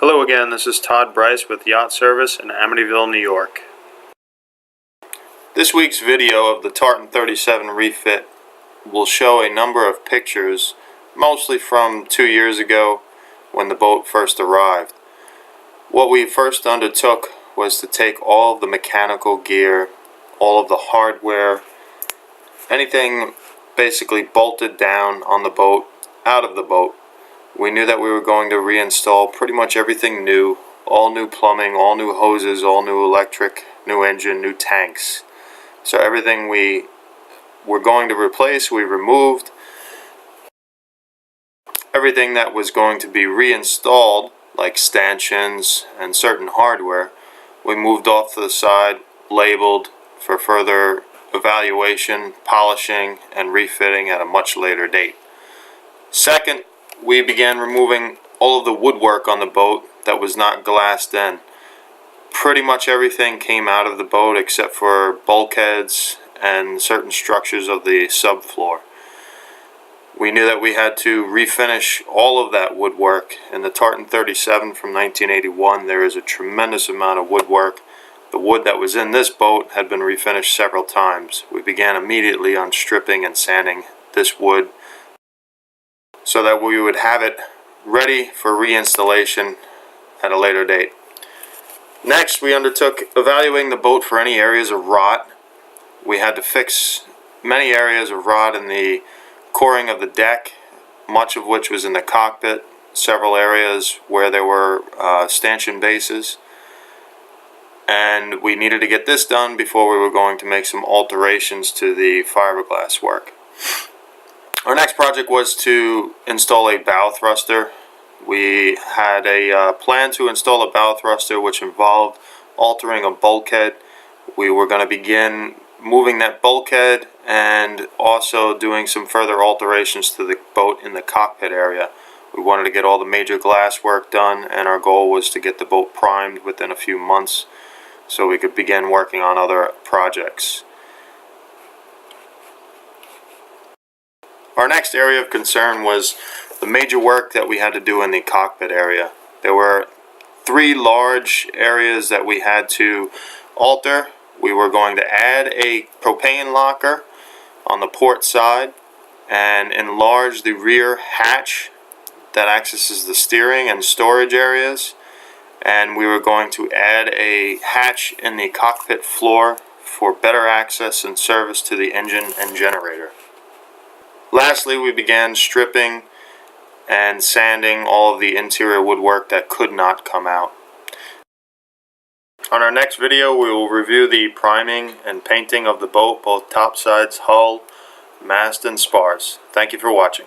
Hello again, this is Todd Bryce with Yacht Service in Amityville, New York. This week's video of the Tartan 37 refit will show a number of pictures, mostly from 2 years ago when the boat first arrived. What we first undertook was to take all of the mechanical gear, all of the hardware, anything basically bolted down on the boat, out of the boat. We knew that we were going to reinstall pretty much everything new, all new plumbing, all new hoses, all new electric, new engine, new tanks. So everything we were going to replace, we removed. Everything that was going to be reinstalled, like stanchions and certain hardware, we moved off to the side, labeled for further evaluation, polishing, and refitting at a much later date. Second, we began removing all of the woodwork on the boat that was not glassed in. Pretty much everything came out of the boat except for bulkheads and certain structures of the subfloor. We knew that we had to refinish all of that woodwork. In the Tartan 37 from 1981, there is a tremendous amount of woodwork. The wood that was in this boat had been refinished several times. We began immediately on stripping and sanding this wood so that we would have it ready for reinstallation at a later date. Next, we undertook evaluating the boat for any areas of rot. We had to fix many areas of rot in the coring of the deck, much of which was in the cockpit, several areas where there were stanchion bases. And we needed to get this done before we were going to make some alterations to the fiberglass work. Our next project was to install a bow thruster. We had a plan to install a bow thruster which involved altering a bulkhead. We were going to begin moving that bulkhead and also doing some further alterations to the boat in the cockpit area. We wanted to get all the major glass work done, and our goal was to get the boat primed within a few months so we could begin working on other projects. Our next area of concern was the major work that we had to do in the cockpit area. There were 3 large areas that we had to alter. We were going to add a propane locker on the port side and enlarge the rear hatch that accesses the steering and storage areas. And we were going to add a hatch in the cockpit floor for better access and service to the engine and generator. Lastly, we began stripping and sanding all of the interior woodwork that could not come out. On our next video, we will review the priming and painting of the boat, both topsides, hull, mast, and spars. Thank you for watching.